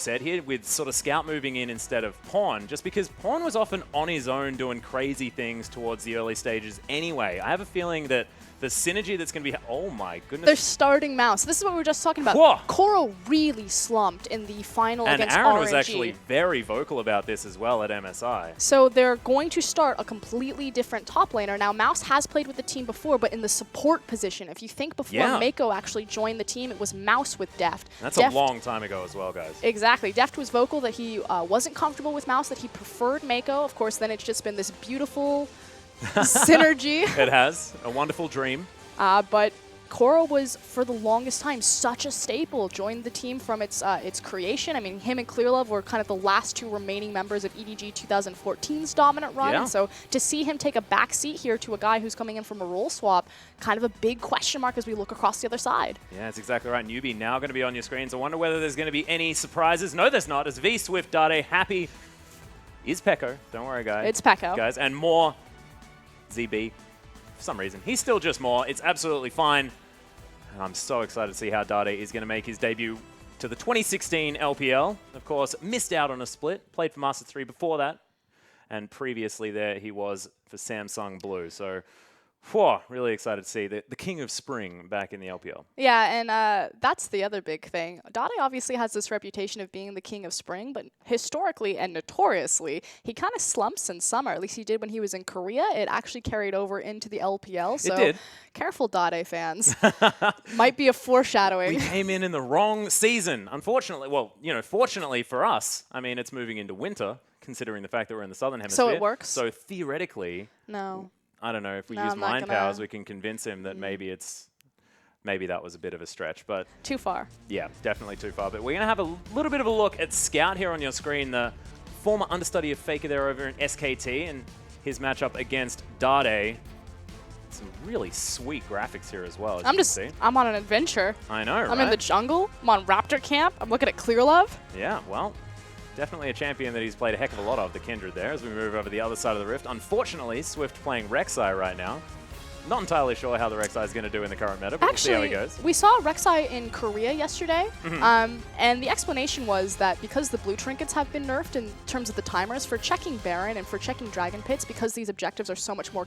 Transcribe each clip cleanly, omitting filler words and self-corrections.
said here with sort of Scout moving in instead of Pawn, just because Pawn was often on his own doing crazy things towards the early stages anyway. I have a feeling that the synergy that's going to be... Oh my goodness. They're starting Mouse. This is what we were just talking about. Whoa. Koro really slumped in the final against Aaron RNG. was actually very vocal about this as well at MSI. So they're going to start a completely different top laner. Now, Mouse has played with the team before, but in the support position. If you think before Meiko actually joined the team, it was Mouse with Deft. That's Deft, a long time ago as well, guys. Exactly. Deft was vocal that he wasn't comfortable with Mouse, that he preferred Meiko. Of course, then it's just been this beautiful synergy. It has. A wonderful dream. But Koro was, for the longest time, such a staple. Joined the team from its creation. I mean, him and Clearlove were kind of the last two remaining members of EDG 2014's dominant run. Yeah. So to see him take a backseat here to a guy who's coming in from a role swap, kind of a big question mark as we look across the other side. Yeah, that's exactly right. Newbee now going to be on your screens. I wonder whether there's going to be any surprises. No, there's not. As V, Swift, Dade, Happy is Pekko. Don't worry, guys. It's Pekko. Guys, and MorZB. For some reason. He's still just More. It's absolutely fine. And I'm so excited to see how Dade is going to make his debut to the 2016 LPL. Of course, missed out on a split. Played for Master 3 before that. And previously there he was for Samsung Blue. So, whew, really excited to see the King of Spring back in the LPL. Yeah, and that's the other big thing. Dade obviously has this reputation of being the King of Spring, but historically and notoriously, he kind of slumps in summer. At least he did when he was in Korea. It actually carried over into the LPL. So it did. Careful, Dade fans. Might be a foreshadowing. We came in the wrong season, unfortunately. Well, you know, fortunately for us, I mean, it's moving into winter, considering the fact that we're in the Southern Hemisphere. So it works? So theoretically... No. I don't know, if we use mind powers, we can convince him that maybe that was a bit of a stretch, but... Too far. Yeah, definitely too far. But we're going to have a little bit of a look at Scout here on your screen, the former understudy of Faker there over in SKT, and his matchup against Dade. Some really sweet graphics here as well, as I'm on an adventure. I know, right? I'm in the jungle. I'm on Raptor Camp. I'm looking at Clearlove. Yeah, well... Definitely a champion that he's played a heck of a lot of, the Kindred there, as we move over the other side of the rift. Unfortunately, Swift playing Rek'Sai right now. Not entirely sure how the Rek'Sai is going to do in the current meta, but actually, we'll see how he goes. We saw Rek'Sai in Korea yesterday, and the explanation was that because the blue trinkets have been nerfed in terms of the timers for checking Baron and for checking Dragon Pits, because these objectives are so much more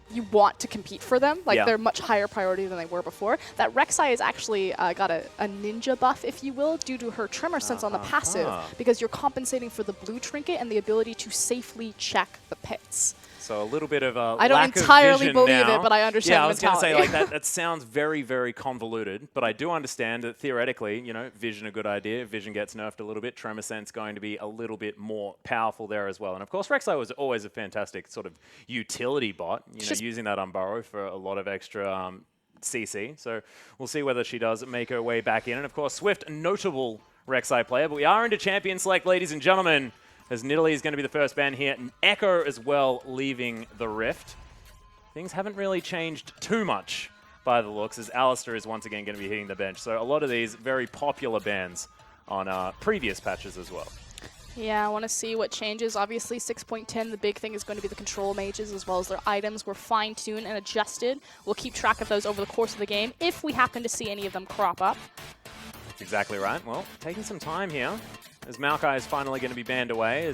you want to compete for them, like they're much higher priority than they were before, that Rek'Sai has actually got a ninja buff, if you will, due to her tremor sense on the passive, because you're compensating for the blue trinket and the ability to safely check the pits. So a little bit of a I don't entirely believe it, but I understand the mentality. I was going to say, like, that sounds very, very convoluted, but I do understand that theoretically, you know, vision a good idea. Vision gets nerfed a little bit. Tremor sense going to be a little bit more powerful there as well. And of course, Rek'Sai was always a fantastic sort of utility bot, you know, using that Unburrow for a lot of extra CC. So we'll see whether she does make her way back in. And of course, Swift, a notable Rek'Sai player, but we are into Champion Select, ladies and gentlemen, as Nidalee is going to be the first ban here, and Ekko as well leaving the Rift. Things haven't really changed too much by the looks, as Alistar is once again going to be hitting the bench. So a lot of these very popular bans on previous patches as well. Yeah, I want to see what changes. Obviously, 6.10, the big thing is going to be the control mages, as well as their items were fine-tuned and adjusted. We'll keep track of those over the course of the game, if we happen to see any of them crop up. That's exactly right. Well, taking some time here, as Maokai is finally going to be banned away.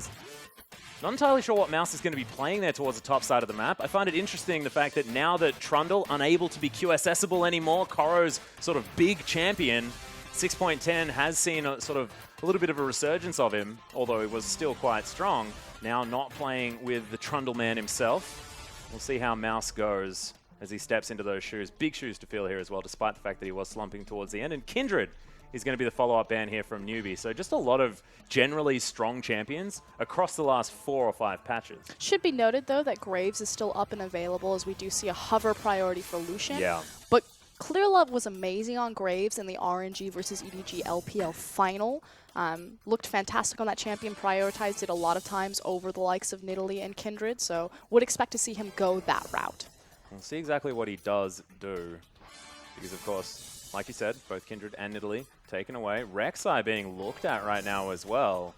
Not entirely sure what Mouse is going to be playing there towards the top side of the map. I find it interesting the fact that now that Trundle, unable to be QSSable anymore, Koro's sort of big champion, 6.10 has seen a little bit of a resurgence of him, although he was still quite strong. Now not playing with the Trundle man himself. We'll see how Mouse goes as he steps into those shoes. Big shoes to fill here as well, despite the fact that he was slumping towards the end. And Kindred is going to be the follow-up ban here from Newbee. So just a lot of generally strong champions across the last 4 or 5 patches. Should be noted, though, that Graves is still up and available, as we do see a hover priority for Lucian. Yeah. But Clearlove was amazing on Graves in the RNG versus EDG LPL final. Looked fantastic on that champion, prioritized it a lot of times over the likes of Nidalee and Kindred, so would expect to see him go that route. We'll see exactly what he does do, because of course, like you said, both Kindred and Nidalee taken away. Rek'Sai being looked at right now as well.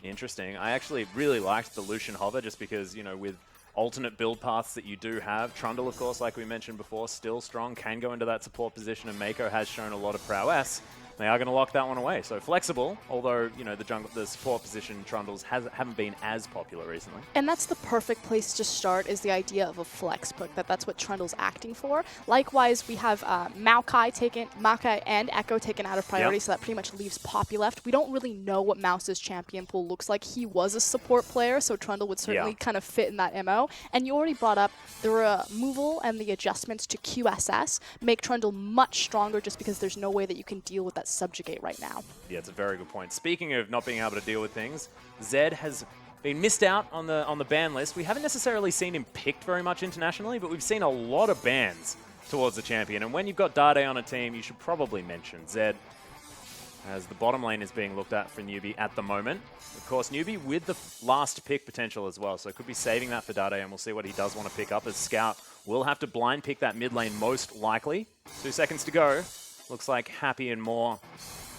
Interesting. I actually really liked the Lucian hover just because, you know, with alternate build paths that you do have, Trundle, of course, like we mentioned before, still strong, can go into that support position, and Meiko has shown a lot of prowess. They are going to lock that one away. So flexible, although, you know, the support position Trundles haven't been as popular recently. And that's the perfect place to start, is the idea of a flex pick, that's what Trundle's acting for. Likewise, we have Maokai and Ekko taken out of priority, so that pretty much leaves Poppy left. We don't really know what Mouse's champion pool looks like. He was a support player, so Trundle would certainly kind of fit in that MO. And you already brought up the removal and the adjustments to QSS make Trundle much stronger, just because there's no way that you can deal with that subjugate right now. Yeah, it's a very good point. Speaking of not being able to deal with things, Zed has been missed out on the ban list. We haven't necessarily seen him picked very much internationally, but we've seen a lot of bans towards the champion. And when you've got Dade on a team, you should probably mention Zed, as the bottom lane is being looked at for Newbee at the moment. Of course, Newbee with the last pick potential as well, so could be saving that for Dade, and we'll see what he does want to pick up, as Scout will have to blind pick that mid lane most likely. 2 seconds to go. Looks like Happy and Mor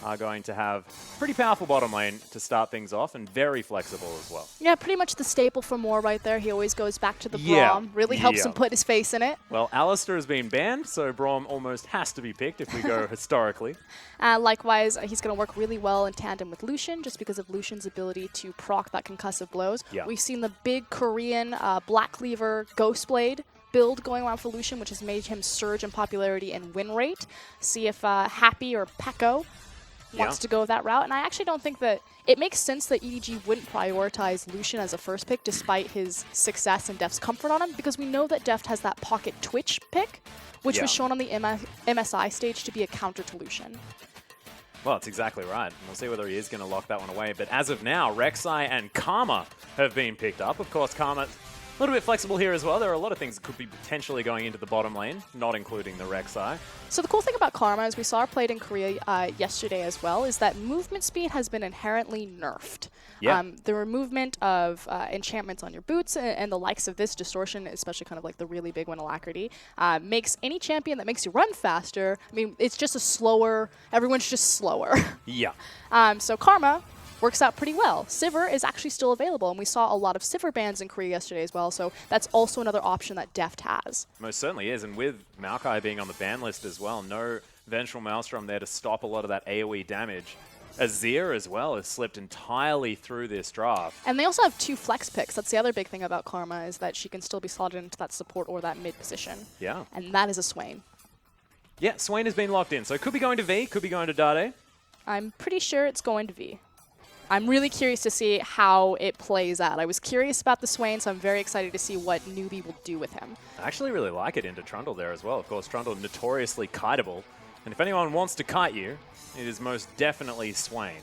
are going to have pretty powerful bottom lane to start things off, and very flexible as well. Yeah, pretty much the staple for Mor right there. He always goes back to the Braum. Really helps him put his face in it. Well, Alistar has been banned, so Braum almost has to be picked if we go historically. Likewise, he's going to work really well in tandem with Lucian, just because of Lucian's ability to proc that concussive blows. Yeah. We've seen the big Korean Black Cleaver Ghostblade build going around for Lucian, which has made him surge in popularity and win rate. See if Happy or Pekko wants to go that route. And I actually don't think that it makes sense that EDG wouldn't prioritize Lucian as a first pick despite his success and Deft's comfort on him, because we know that Deft has that pocket Twitch pick, which was shown on the MSI stage to be a counter to Lucian. Well, that's exactly right. And we'll see whether he is going to lock that one away. But as of now, Rek'Sai and Karma have been picked up. Of course, Karma a little bit flexible here as well. There are a lot of things that could be potentially going into the bottom lane, not including the Rek'Sai. So the cool thing about Karma, as we saw her played in Korea yesterday as well, is that movement speed has been inherently nerfed. Yeah. The removement of enchantments on your boots and the likes of this distortion, especially kind of like the really big one, Alacrity, makes any champion that makes you run faster, I mean, it's just a slower, everyone's just slower. Yeah. So Karma works out pretty well. Sivir is actually still available, and we saw a lot of Sivir bans in Korea yesterday as well, so that's also another option that Deft has. Most certainly is, and with Maokai being on the ban list as well, no Vengeful Maelstrom there to stop a lot of that AoE damage. Azir as well has slipped entirely through this draft. And they also have 2 flex picks. That's the other big thing about Karma, is that she can still be slotted into that support or that mid position. Yeah. And that is a Swain. Yeah, Swain has been locked in, so could be going to V, could be going to Dade. I'm pretty sure it's going to V. I'm really curious to see how it plays out. I was curious about the Swain, so I'm very excited to see what Newbee will do with him. I actually really like it into Trundle there as well. Of course, Trundle notoriously kiteable, and if anyone wants to kite you, it is most definitely Swain.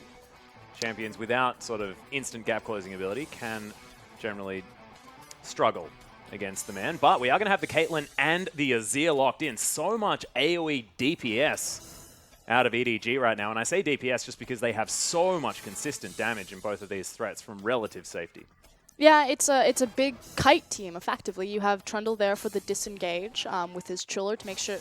Champions without sort of instant gap closing ability can generally struggle against the man, but we are going to have the Caitlyn and the Azir locked in. So much AoE DPS out of EDG right now, and I say DPS just because they have so much consistent damage in both of these threats from relative safety. Yeah, it's a big kite team, effectively. You have Trundle there for the disengage with his Triller to make sure...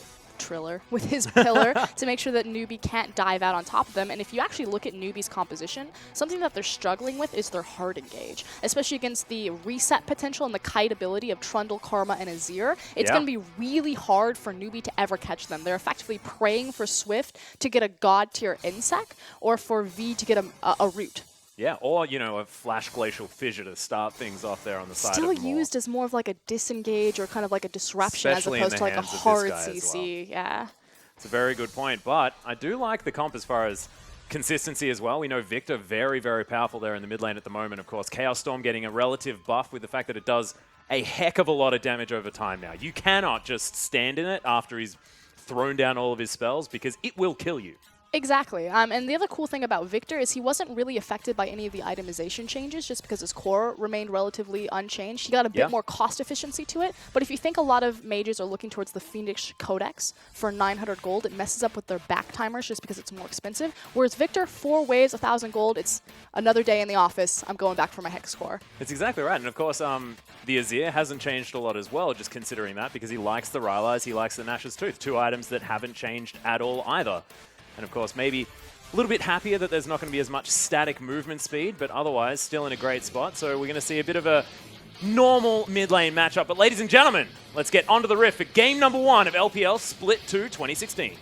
with his pillar to make sure that Newbee can't dive out on top of them. And if you actually look at Newbee's composition, something that they're struggling with is their hard engage, especially against the reset potential and the kite ability of Trundle, Karma, and Azir. It's going to be really hard for Newbee to ever catch them. They're effectively praying for Swift to get a god tier insec or for V to get a root. Yeah, or, you know, a Flash Glacial Fissure to start things off there on the side of Mor. Still used as more of like a disengage or kind of like a disruption, especially as opposed to like a hard CC. Well. Yeah. It's a very good point, but I do like the comp as far as consistency as well. We know Viktor very, very powerful there in the mid lane at the moment. Of course, Chaos Storm getting a relative buff with the fact that it does a heck of a lot of damage over time now. You cannot just stand in it after he's thrown down all of his spells, because it will kill you. Exactly. And the other cool thing about Viktor is he wasn't really affected by any of the itemization changes, just because his core remained relatively unchanged. He got a bit more cost efficiency to it. But if you think a lot of mages are looking towards the Phoenix Codex for 900 gold, it messes up with their back timers just because it's more expensive. Whereas Viktor, 4 waves, 1,000 gold, it's another day in the office. I'm going back for my Hex core. It's exactly right. And of course, the Azir hasn't changed a lot as well, just considering that, because he likes the Rylai's, he likes the Nash's Tooth. 2 items that haven't changed at all either. And of course, maybe a little bit happier that there's not going to be as much static movement speed, but otherwise still in a great spot. So we're going to see a bit of a normal mid lane matchup. But ladies and gentlemen, let's get onto the riff for game number 1 of LPL Split 2 2016.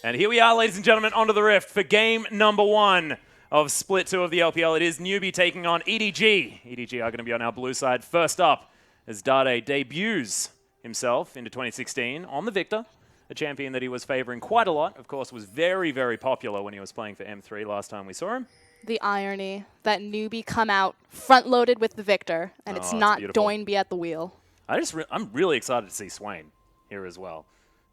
And here we are, ladies and gentlemen, onto the Rift for game number 1 of Split 2 of the LPL. It is Newbee taking on EDG. EDG are going to be on our blue side. First up, as Dade debuts himself into 2016 on the Viktor, a champion that he was favoring quite a lot. Of course, was very, very popular when he was playing for M3 last time we saw him. The irony that Newbee come out front-loaded with the Viktor, and it's not Doinby at the wheel. I'm really excited to see Swain here as well,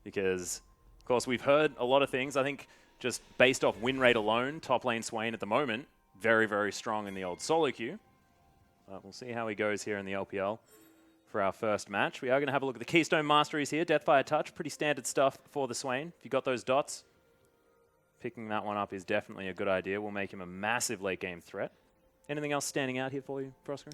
because, of course, we've heard a lot of things. I think just based off win rate alone, top lane Swain at the moment, very, very strong in the old solo queue. But we'll see how he goes here in the LPL for our first match. We are going to have a look at the Keystone Masteries here. Deathfire Touch, pretty standard stuff for the Swain. If you got those dots, picking that one up is definitely a good idea. We'll make him a massive late game threat. Anything else standing out here for you, Proskar?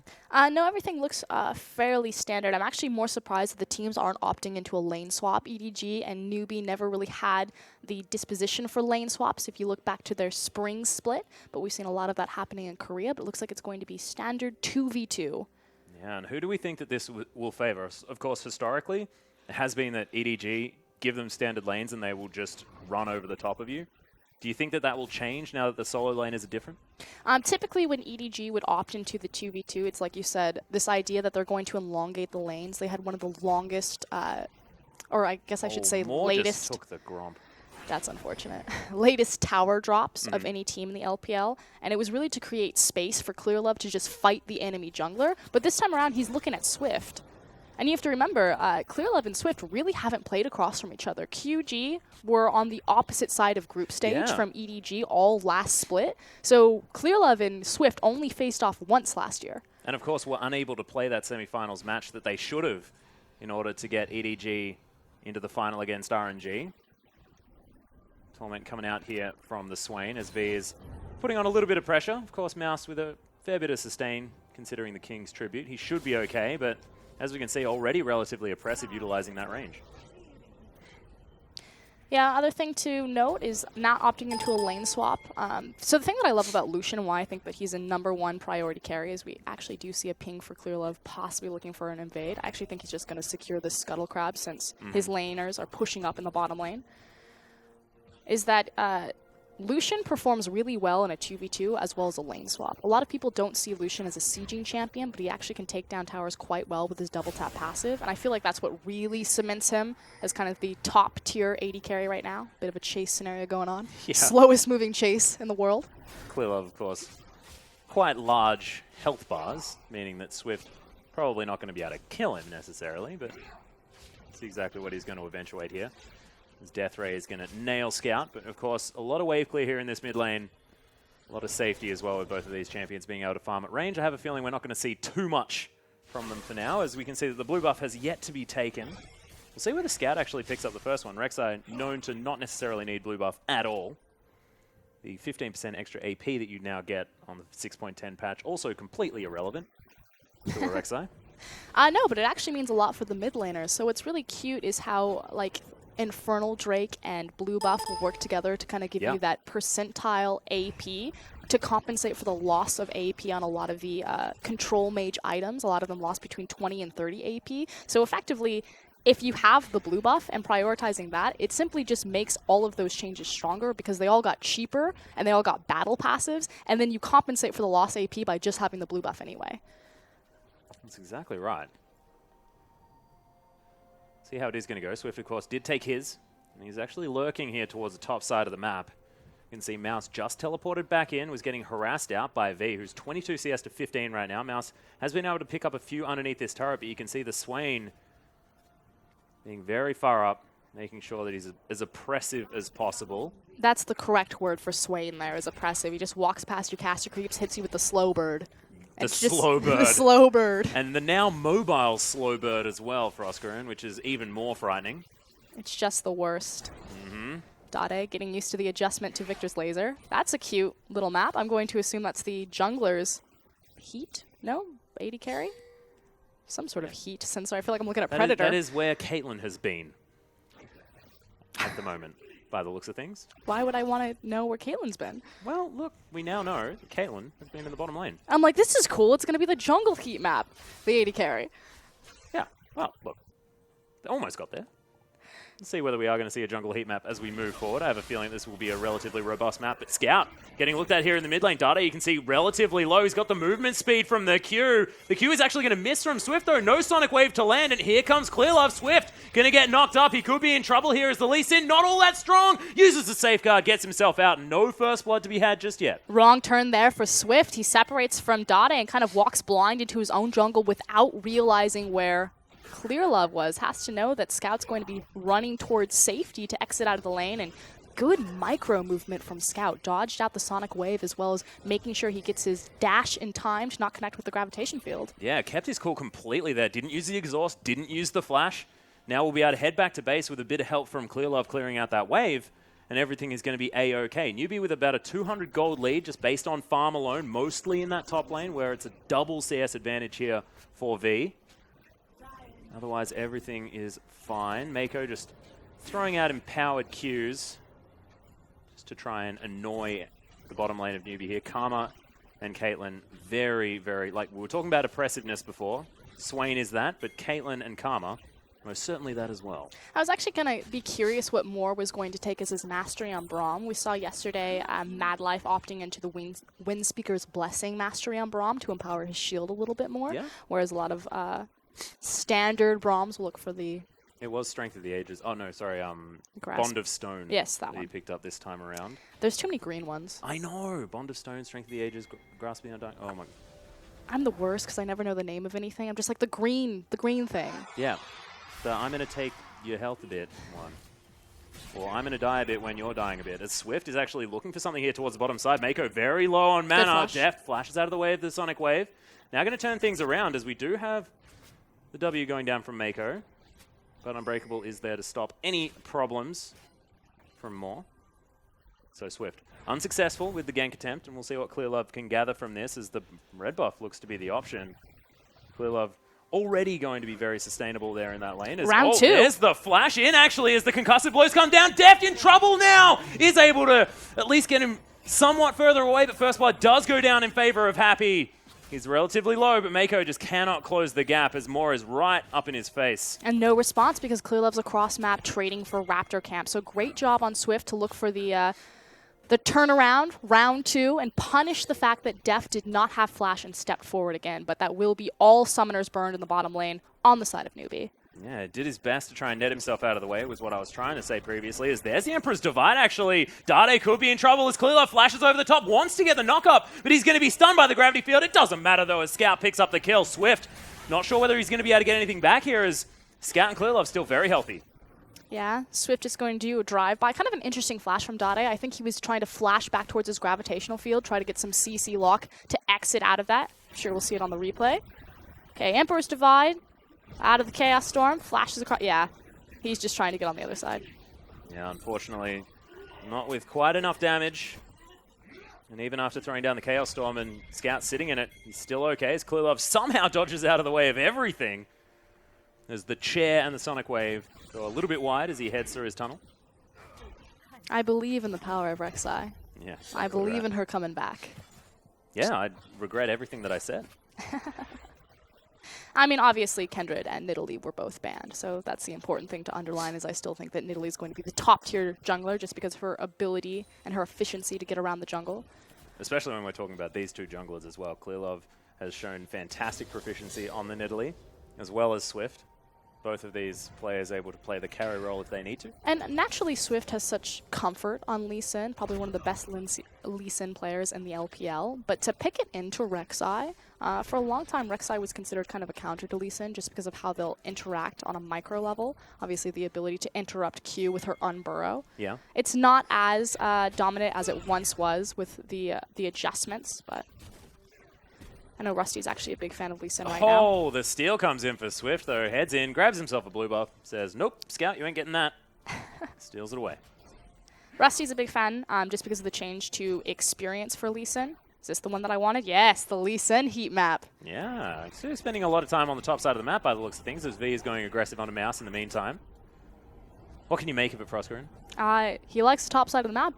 No, everything looks fairly standard. I'm actually more surprised that the teams aren't opting into a lane swap. EDG and Newbee never really had the disposition for lane swaps if you look back to their spring split, but we've seen a lot of that happening in Korea, but it looks like it's going to be standard 2v2. Yeah, and who do we think that this will favor? Of course, historically, it has been that EDG give them standard lanes and they will just run over the top of you. Do you think that that will change now that the solo laners are different? Typically, when EDG would opt into the 2v2, it's like you said, this idea that they're going to elongate the lanes. They had one of the longest, or I guess I should say latest. Just took the Gromp. That's unfortunate. Latest tower drops of any team in the LPL, and it was really to create space for Clearlove to just fight the enemy jungler. But this time around, he's looking at Swift. And you have to remember, Clearlove and Swift really haven't played across from each other. QG were on the opposite side of group stage from EDG all last split. So Clearlove and Swift only faced off once last year. And of course, were unable to play that semifinals match that they should have in order to get EDG into the final against RNG. Torment coming out here from the Swain as V is putting on a little bit of pressure. Of course, Mouse with a fair bit of sustain considering the King's tribute. He should be okay, but as we can see, already relatively oppressive utilizing that range. Yeah, other thing to note is not opting into a lane swap. So the thing that I love about Lucian and why I think that he's a #1 priority carry is we actually do see a ping for Clearlove possibly looking for an invade. I actually think he's just going to secure this Scuttle Crab since his laners are pushing up in the bottom lane. Is that Lucian performs really well in a 2v2 as well as a lane swap. A lot of people don't see Lucian as a sieging champion, but he actually can take down towers quite well with his double tap passive, and I feel like that's what really cements him as kind of the top tier AD carry right now. Bit of a chase scenario going on. Yeah. Slowest moving chase in the world. Clearlove, of course, quite large health bars, meaning that Swift probably not going to be able to kill him necessarily, but that's exactly what he's going to eventuate here. As Death Ray is going to nail Scout, but of course, a lot of wave clear here in this mid lane. A lot of safety as well with both of these champions being able to farm at range. I have a feeling we're not going to see too much from them for now, as we can see that the blue buff has yet to be taken. We'll see where the Scout actually picks up the first one. Rek'Sai known to not necessarily need blue buff at all. The 15% extra AP that you now get on the 6.10 patch, also completely irrelevant to a Rek'Sai. No, but it actually means a lot for the mid laners. So what's really cute is how, like, Infernal Drake and Blue Buff will work together to kind of give you that percentile AP to compensate for the loss of AP on a lot of the control mage items. A lot of them lost between 20 and 30 AP. So effectively, if you have the blue buff and prioritizing that, it simply just makes all of those changes stronger because they all got cheaper and they all got battle passives, and then you compensate for the lost AP by just having the blue buff anyway. That's exactly right. See how it is going to go. Swift, of course, did take his, and he's actually lurking here towards the top side of the map. You can see Mouse just teleported back in, was getting harassed out by V, who's 22 CS to 15 right now. Mouse has been able to pick up a few underneath this turret, but you can see the Swain being very far up, making sure that he's as oppressive as possible. That's the correct word for Swain there, is oppressive. He just walks past your caster creeps, hits you with the slow bird. The slow bird. The slow bird. And the now mobile slow bird as well for Oscarin, which is even more frightening. It's just the worst. Dade getting used to the adjustment to Viktor's laser. That's a cute little map. I'm going to assume that's the jungler's heat? No? AD carry? Some sort of heat sensor. I feel like I'm looking at Predator. That is where Caitlyn has been at the moment, by the looks of things. Why would I want to know where Caitlyn's been? Well, look, we now know that Caitlyn has been in the bottom lane. I'm like, this is cool. It's going to be the jungle heat map, the AD carry. Yeah, well, look, they almost got there. Let's see whether we are going to see a jungle heat map as we move forward. I have a feeling this will be a relatively robust map. But Scout getting looked at here in the mid lane. Dade, you can see relatively low. He's got the movement speed from the Q. The Q is actually going to miss from Swift, though. No Sonic Wave to land, and here comes Clearlove. Swift going to get knocked up. He could be in trouble here as the Lee Sin, not all that strong. Uses the safeguard, gets himself out. No first blood to be had just yet. Wrong turn there for Swift. He separates from Dade and kind of walks blind into his own jungle without realizing where Clearlove was. Has to know that Scout's going to be running towards safety to exit out of the lane, and good micro movement from Scout. Dodged out the Sonic Wave as well as making sure he gets his dash in time to not connect with the gravitation field. Yeah, kept his cool completely there. Didn't use the exhaust, didn't use the flash. Now we'll be able to head back to base with a bit of help from Clearlove clearing out that wave, and everything is going to be A-OK. Newbee with about a 200 gold lead just based on farm alone, mostly in that top lane where it's a double CS advantage here for V. Otherwise, everything is fine. Meiko just throwing out empowered Qs just to try and annoy the bottom lane of Newbee here. Karma and Caitlyn very, very, like we were talking about oppressiveness before. Swain is that, but Caitlyn and Karma most certainly that as well. I was actually going to be curious what Moore was going to take as his mastery on Braum. We saw yesterday Mad Life opting into the Wind Speaker's Blessing mastery on Braum to empower his shield a little bit more, whereas a lot of standard Brahms will look for the... It was Strength of the Ages. Oh, no, sorry. Bond of Stone. Yes, that one. He picked up this time around. There's too many green ones. I know. Bond of Stone, Strength of the Ages, Grasping Undying. Oh, my... I'm the worst because I never know the name of anything. I'm just like the green thing. Yeah. So I'm going to take your health a bit, one. Or I'm going to die a bit when you're dying a bit. As Swift is actually looking for something here towards the bottom side. Meiko very low on mana. Deft flashes out of the way of the Sonic Wave. Now going to turn things around as we do have the W going down from Meiko, but Unbreakable is there to stop any problems from Moore. So Swift unsuccessful with the gank attempt, and we'll see what Clearlove can gather from this as the red buff looks to be the option. Clearlove already going to be very sustainable there in that lane. Round two. There's the flash in actually as the concussive blows come down. Deft in trouble now! Is able to at least get him somewhat further away, but first blood does go down in favor of Happy. He's relatively low, but Meiko just cannot close the gap as Moore is right up in his face. And no response because Clearlove's across map trading for Raptor Camp. So great job on Swift to look for the turnaround, round two, and punish the fact that Deft did not have flash and stepped forward again. But that will be all summoners burned in the bottom lane on the side of Newbee. Yeah, did his best to try and net himself out of the way, was what I was trying to say previously. As there's the Emperor's Divide, actually. Dade could be in trouble as Clearlove flashes over the top, wants to get the knock-up, but he's going to be stunned by the gravity field. It doesn't matter, though, as Scout picks up the kill. Swift, not sure whether he's going to be able to get anything back here, as Scout and Clearlove still very healthy. Yeah, Swift is going to do a drive-by. Kind of an interesting flash from Dade. I think he was trying to flash back towards his gravitational field, try to get some CC lock to exit out of that. I'm sure we'll see it on the replay. Okay, Emperor's Divide. Out of the Chaos Storm, flashes across. Yeah, he's just trying to get on the other side. Yeah, unfortunately, not with quite enough damage. And even after throwing down the Chaos Storm and Scout sitting in it, he's still okay as Clearlove somehow dodges out of the way of everything. As the chair and the Sonic Wave go a little bit wide as he heads through his tunnel. I believe in the power of Rek'Sai. Yeah, I believe in her coming back. Yeah, I regret everything that I said. I mean, obviously, Kindred and Nidalee were both banned, so that's the important thing to underline, is I still think that Nidalee is going to be the top-tier jungler just because of her ability and her efficiency to get around the jungle. Especially when we're talking about these two junglers as well. Clearlove has shown fantastic proficiency on the Nidalee, as well as Swift. Both of these players able to play the carry role if they need to. And naturally, Swift has such comfort on Lee Sin, probably one of the best Lee Sin players in the LPL. But to pick it into Rek'Sai, for a long time, Rek'Sai was considered kind of a counter to Lee Sin just because of how they'll interact on a micro level. Obviously, the ability to interrupt Q with her unburrow. Yeah. It's not as dominant as it once was with the adjustments, but I know Rusty's actually a big fan of Lee Sin right now. Oh, the steal comes in for Swift, though. Heads in, grabs himself a blue buff, says, nope, Scout, you ain't getting that. Steals it away. Rusty's a big fan just because of the change to experience for Lee Sin. Is this the one that I wanted? Yes, the Lee Sin heat map. Yeah, so spending a lot of time on the top side of the map by the looks of things, as V is going aggressive on a mouse in the meantime. What can you make of it, Proskeren? He likes the top side of the map.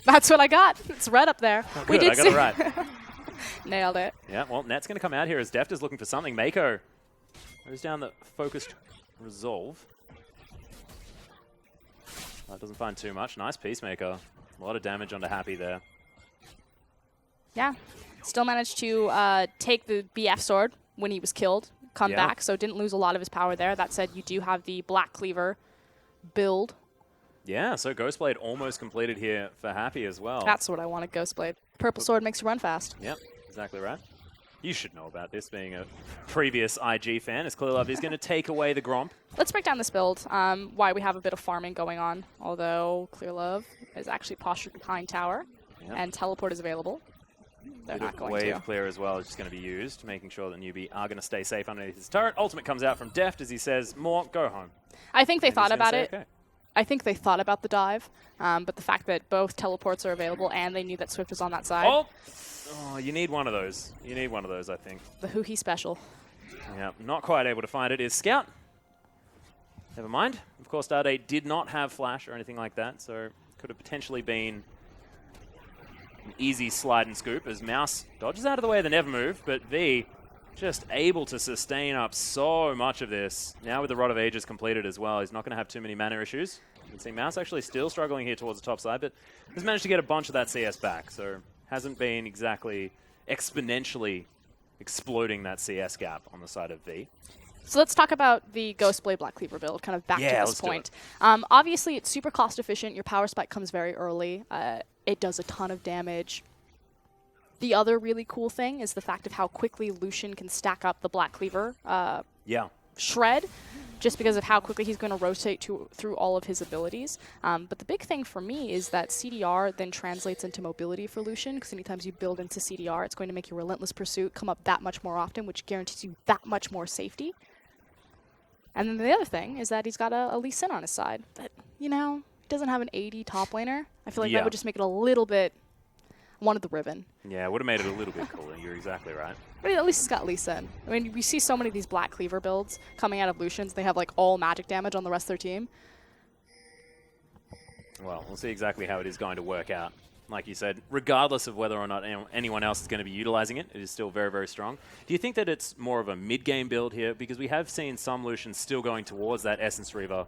That's what I got. It's red up there. Oh, good, I got it right. Nailed it. Yeah, well, Net's going to come out here as Deft is looking for something. Meiko goes down the focused resolve. That doesn't find too much. Nice Peacemaker. A lot of damage onto Happy there. Yeah. Still managed to take the BF sword when he was killed, come back, so didn't lose a lot of his power there. That said, you do have the Black Cleaver build. Yeah, so Ghostblade almost completed here for Happy as well. That's what I wanted, Ghostblade. Purple sword makes you run fast. Yep, exactly right. You should know about this, being a previous IG fan, as Clearlove is going to take away the Gromp. Let's break down this build, why we have a bit of farming going on, although Clearlove is actually postured behind tower, and teleport is available. They're not going to. Wave clear as well is just going to be used, making sure that Newbee are going to stay safe underneath his turret. Ultimate comes out from Deft as he says, more, go home. I think they thought about it. Okay. I think they thought about the dive, but the fact that both teleports are available and they knew that Swift was on that side. Oh, you need one of those. You need one of those, I think. The Hoo-Hee special. Yeah, not quite able to find it. Is Scout. Never mind. Of course, Dade did not have flash or anything like that, so could have potentially been an easy slide and scoop as Mouse dodges out of the way of the never move, but V just able to sustain up so much of this. Now with the Rod of Ages completed as well, he's not going to have too many mana issues. You can see Mouse actually still struggling here towards the top side, but has managed to get a bunch of that CS back, so hasn't been exactly exponentially exploding that CS gap on the side of V. So let's talk about the Ghostblade Black Cleaver build, kind of back to this point. Obviously, it's super cost efficient. Your power spike comes very early. It does a ton of damage. The other really cool thing is the fact of how quickly Lucian can stack up the Black Cleaver shred, just because of how quickly he's going to rotate through all of his abilities. But the big thing for me is that CDR then translates into mobility for Lucian, because anytime you build into CDR, it's going to make your Relentless Pursuit come up that much more often, which guarantees you that much more safety. And then the other thing is that he's got a Lee Sin on his side. But, you know, he doesn't have an AD top laner. I feel like that would just make it a little bit... I wanted the ribbon. Yeah, it would have made it a little bit cooler. You're exactly right. But at least he's got Lee Sin. I mean, we see so many of these Black Cleaver builds coming out of Lucians. They have, like, all magic damage on the rest of their team. Well, we'll see exactly how it is going to work out. Like you said, regardless of whether or not anyone else is going to be utilizing it, it is still very, very strong. Do you think that it's more of a mid-game build here? Because we have seen some Lucians still going towards that Essence Reaver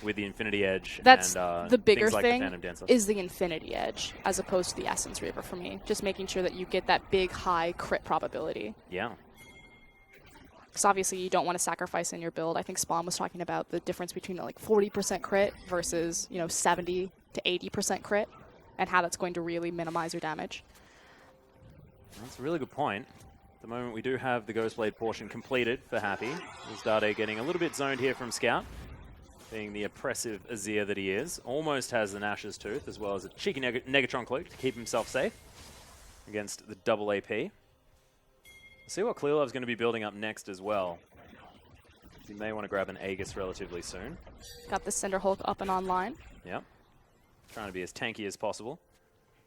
with the Infinity Edge. That's and, the bigger like thing, the is the Infinity Edge, as opposed to the Essence Reaver for me. Just making sure that you get that big, high crit probability. Yeah. Because obviously you don't want to sacrifice in your build. I think Spawn was talking about the difference between like 40% crit versus 70 to 80% crit, and how that's going to really minimize your damage. That's a really good point. At the moment we do have the Ghostblade portion completed for Happy. Is Dade getting a little bit zoned here from Scout, being the oppressive Azir that he is. Almost has the Nash's Tooth, as well as a cheeky Negatron Cloak to keep himself safe against the double AP. Let's see what Clearlove's going to be building up next as well. He may want to grab an Aegis relatively soon. Got the Cinder Hulk up and online. Yep. Trying to be as tanky as possible.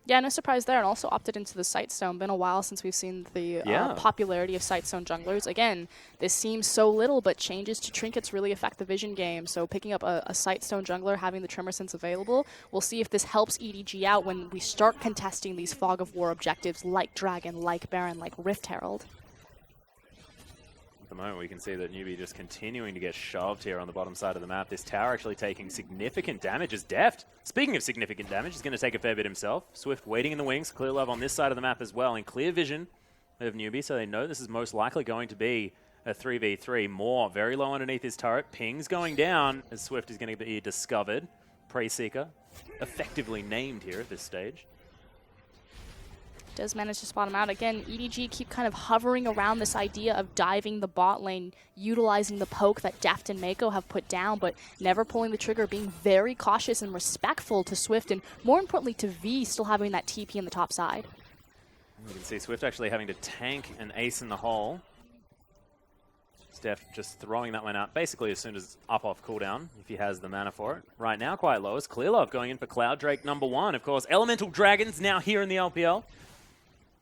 Yeah, no surprise there, and also opted into the Sightstone. Been a while since we've seen the popularity of Sightstone junglers. Again, this seems so little, but changes to trinkets really affect the vision game. So picking up a Sightstone jungler, having the Tremor Sense available, we'll see if this helps EDG out when we start contesting these Fog of War objectives like Dragon, like Baron, like Rift Herald. At the moment, we can see that Newbee just continuing to get shoved here on the bottom side of the map. This tower actually taking significant damage as Deft, speaking of significant damage, is going to take a fair bit himself. Swift waiting in the wings, Clearlove on this side of the map as well, in clear vision of Newbee, so they know this is most likely going to be a 3v3. More very low underneath his turret. Pings going down as Swift is going to be discovered. Prey Seeker, effectively named here at this stage. Does manage to spot him out. Again, EDG keep kind of hovering around this idea of diving the bot lane, utilizing the poke that Deft and Meiko have put down, but never pulling the trigger, being very cautious and respectful to Swift, and more importantly to V, still having that TP in the top side. You can see Swift actually having to tank an ace in the hole. Deft just throwing that one out basically as soon as it's up off cooldown, if he has the mana for it. Right now, quite low, is Clearlove going in for Cloud Drake #1. Of course, Elemental Dragons now here in the LPL.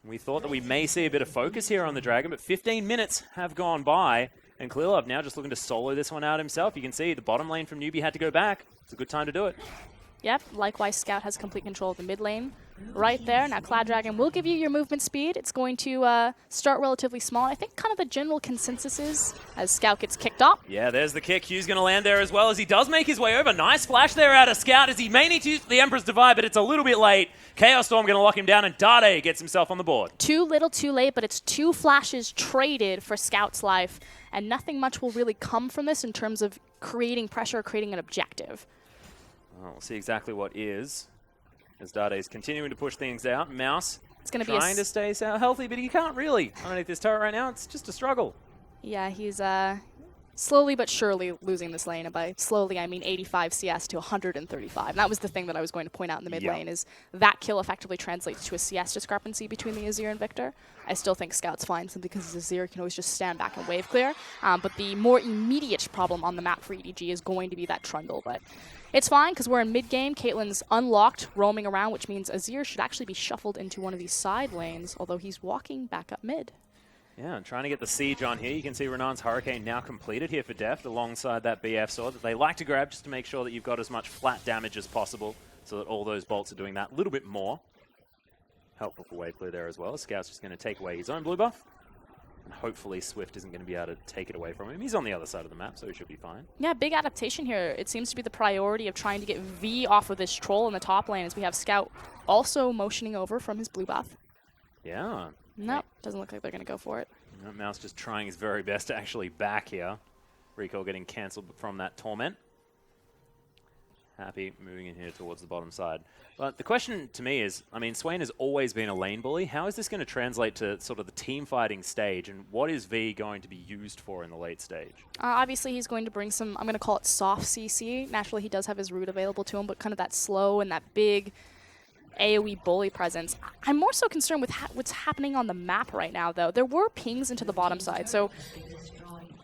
We thought that we may see a bit of focus here on the Dragon, but 15 minutes have gone by, and Clearlove now just looking to solo this one out himself. You can see the bottom lane from Newbee had to go back. It's a good time to do it. Yep, likewise, Scout has complete control of the mid lane. right there. Now Cloud Dragon will give you your movement speed. It's going to start relatively small. I think kind of the general consensus is as Scout gets kicked off. Yeah, there's the kick. Hugh's going to land there as well as he does make his way over. Nice flash there out of Scout as he may need to use the Emperor's Divide, but it's a little bit late. Chaos Storm going to lock him down, and Dade gets himself on the board. Too little, too late, but it's 2 flashes traded for Scout's life, and nothing much will really come from this in terms of creating pressure, creating an objective. Well, we'll see exactly what is. As Dade is continuing to push things out. Mouse it's gonna trying to stay healthy, but he can't really. Underneath this turret right now, it's just a struggle. Yeah, he's slowly but surely losing this lane. And by slowly, I mean 85 CS to 135. And that was the thing that I was going to point out in the mid lane, is that kill effectively translates to a CS discrepancy between the Azir and Viktor. I still think Scout's fine simply because Azir can always just stand back and wave clear. But the more immediate problem on the map for EDG is going to be that Trundle. But it's fine because we're in mid-game. Caitlyn's unlocked, roaming around, which means Azir should actually be shuffled into one of these side lanes, although he's walking back up mid. Yeah, and trying to get the siege on here. You can see Renan's Hurricane now completed here for Deft alongside that BF sword that they like to grab just to make sure that you've got as much flat damage as possible so that all those bolts are doing that a little bit more. Helpful for wave clear there as well. Scout's just going to take away his own blue buff. And hopefully Swift isn't going to be able to take it away from him. He's on the other side of the map, so he should be fine. Yeah, big adaptation here. It seems to be the priority of trying to get V off of this troll in the top lane as we have Scout also motioning over from his blue buff. Yeah. Nope, doesn't look like they're going to go for it. No, Mouse just trying his very best to actually back here. Recall getting cancelled from that Torment. Happy moving in here towards the bottom side. But the question to me is, I mean, Swain has always been a lane bully. How is this going to translate to sort of the team fighting stage? And what is V going to be used for in the late stage? Obviously, he's going to bring some, I'm going to call it soft CC. Naturally, he does have his root available to him, but kind of that slow and that big AoE bully presence. I'm more so concerned with what's happening on the map right now, though. There were pings into the bottom side, so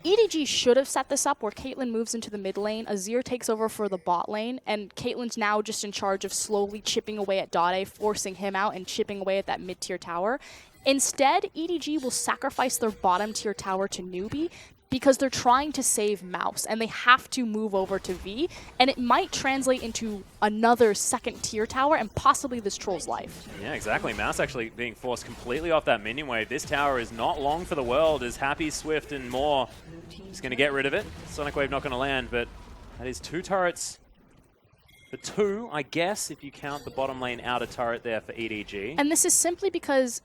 EDG should have set this up where Caitlyn moves into the mid lane, Azir takes over for the bot lane, and Caitlyn's now just in charge of slowly chipping away at Dade, forcing him out and chipping away at that mid-tier tower. Instead, EDG will sacrifice their bottom-tier tower to Newbee because they're trying to save Mouse, and they have to move over to V, and it might translate into another second-tier tower and possibly this troll's life. Yeah, exactly. Mouse actually being forced completely off that minion wave. This tower is not long for the world as Happy, Swift, and more just going to get rid of it. Sonic Wave not going to land, but that is 2 turrets. The 2, I guess, if you count the bottom lane outer turret there for EDG. And this is simply because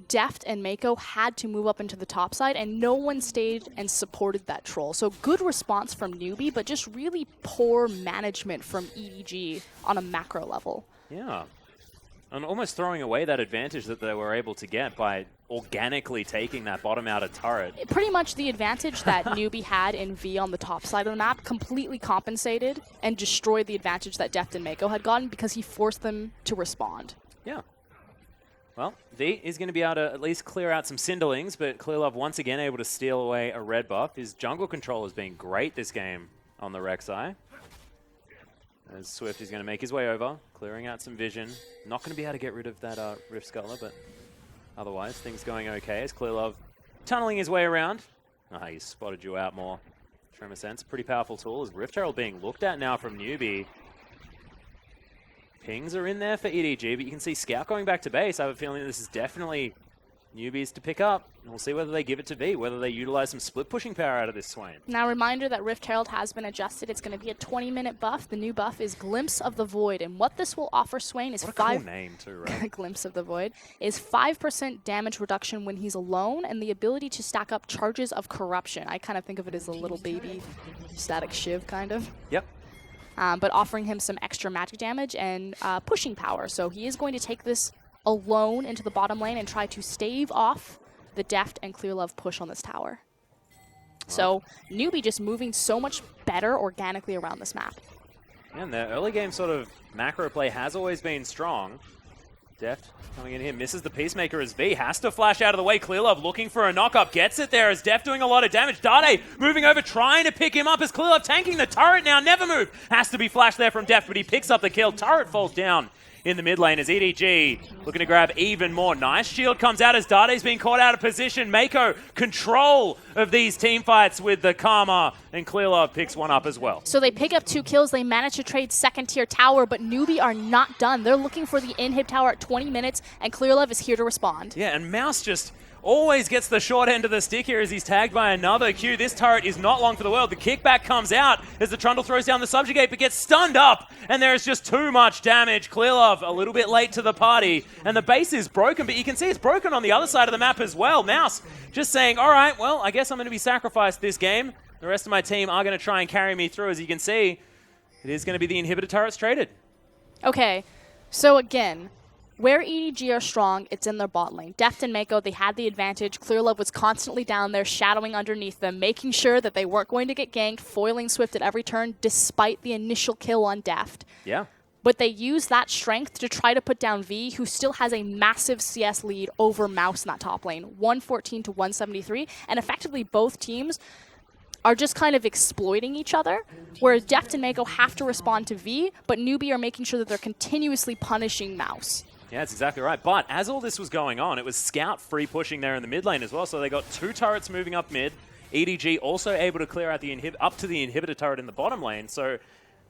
Deft and Meiko had to move up into the top side, and no one stayed and supported that troll. So good response from Newbee, but just really poor management from EDG on a macro level. Yeah. And almost throwing away that advantage that they were able to get by organically taking that bottom outer turret. Pretty much the advantage that Newbee had in V on the top side of the map completely compensated and destroyed the advantage that Deft and Meiko had gotten because he forced them to respond. Yeah. Well, V is going to be able to at least clear out some Cinderlings, but Clearlove once again able to steal away a red buff. His jungle control has been great this game on the Rek'Sai. As Swift is going to make his way over, clearing out some vision. Not going to be able to get rid of that Rift Scuttler, but otherwise things going okay as Clearlove tunneling his way around. He's spotted you out more. Tremor Sense, pretty powerful tool as Rift Herald being looked at now from Newbee. Pings are in there for EDG, but you can see Scout going back to base. I have a feeling this is definitely Newbee's to pick up. And we'll see whether they give it to V, whether they utilize some split pushing power out of this Swain. Now, reminder that Rift Herald has been adjusted. It's going to be a 20-minute buff. The new buff is Glimpse of the Void. And what this will offer Swain is what a cool name too, right? Glimpse of the Void is 5% damage reduction when he's alone and the ability to stack up charges of corruption. I kind of think of it as a little baby static shiv, kind of. Yep. But offering him some extra magic damage and pushing power. So he is going to take this alone into the bottom lane and try to stave off the Deft and Clearlove push on this tower. So Newbee just moving so much better organically around this map. And the early game sort of macro play has always been strong. Deft coming in here, misses the Peacemaker as V has to flash out of the way. Clearlove looking for a knock-up, gets it there as Deft doing a lot of damage. Dade moving over, trying to pick him up as Clearlove tanking the turret now. Never move. Has to be flashed there from Deft, but he picks up the kill. Turret falls down in the mid lane as EDG looking to grab even more. Nice shield comes out as Dade's being caught out of position. Meiko, control of these team fights with the Karma, and Clearlove picks one up as well. So they pick up 2 kills. They manage to trade second-tier tower, but Newbee are not done. They're looking for the inhib tower at 20 minutes, and Clearlove is here to respond. Yeah, and Mouse just always gets the short end of the stick here as he's tagged by another Q. This turret is not long for the world. The kickback comes out as the Trundle throws down the subjugate, but gets stunned up, and there is just too much damage. Clearlove a little bit late to the party, and the base is broken, but you can see it's broken on the other side of the map as well. Mouse just saying, all right, well, I guess I'm going to be sacrificed this game. The rest of my team are going to try and carry me through. As you can see, it is going to be the inhibitor turrets traded. Okay, so again, where EDG are strong, it's in their bot lane. Deft and Meiko, they had the advantage. Clearlove was constantly down there, shadowing underneath them, making sure that they weren't going to get ganked, foiling Swift at every turn, despite the initial kill on Deft. Yeah. But they used that strength to try to put down V, who still has a massive CS lead over Mouse in that top lane, 114 to 173, and effectively both teams are just kind of exploiting each other, whereas Deft and Meiko have to respond to V, but Newbee are making sure that they're continuously punishing Mouse. Yeah, that's exactly right. But as all this was going on, it was Scout free pushing there in the mid lane as well. So they got 2 turrets moving up mid. EDG also able to clear out the up to the inhibitor turret in the bottom lane. So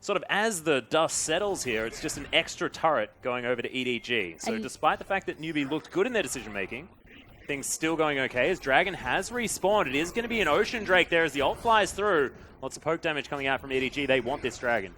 sort of as the dust settles here, it's just an extra turret going over to EDG. So despite the fact that Newbee looked good in their decision making, things still going okay as Dragon has respawned. It is going to be an Ocean Drake there as the ult flies through. Lots of poke damage coming out from EDG. They want this Dragon.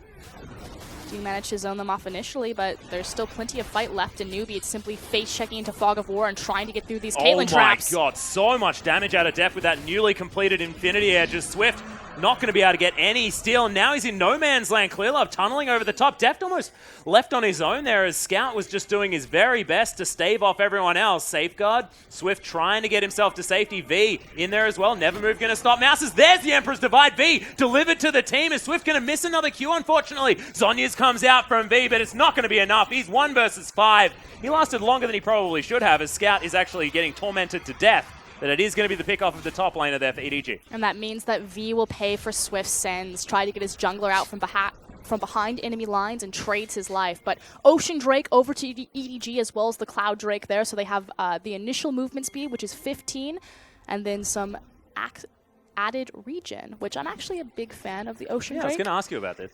You managed to zone them off initially, but there's still plenty of fight left in Newbee. It's simply face-checking into Fog of War and trying to get through these Caitlyn traps. Oh my god, so much damage out of Deft with that newly completed Infinity Edge. As Swift not going to be able to get any steal, and now he's in no man's land. Clearlove tunneling over the top. Deft almost left on his own there as Scout was just doing his very best to stave off everyone else. Safeguard, Swift trying to get himself to safety. V in there as well. Never Move going to stop Mouses. There's the Emperor's Divide. V delivered to the team. Is Swift going to miss another Q, unfortunately? Zhonya's comes out from V, but it's not going to be enough. He's 1 versus 5. He lasted longer than he probably should have as Scout is actually getting tormented to death. But it is going to be the pick off of the top laner there for EDG. And that means that V will pay for Swift's sins, try to get his jungler out from behind enemy lines and trades his life. But Ocean Drake over to EDG as well as the Cloud Drake there. So they have the initial movement speed, which is 15, and then some added regen, which I'm actually a big fan of the Ocean Drake. I was going to ask you about this.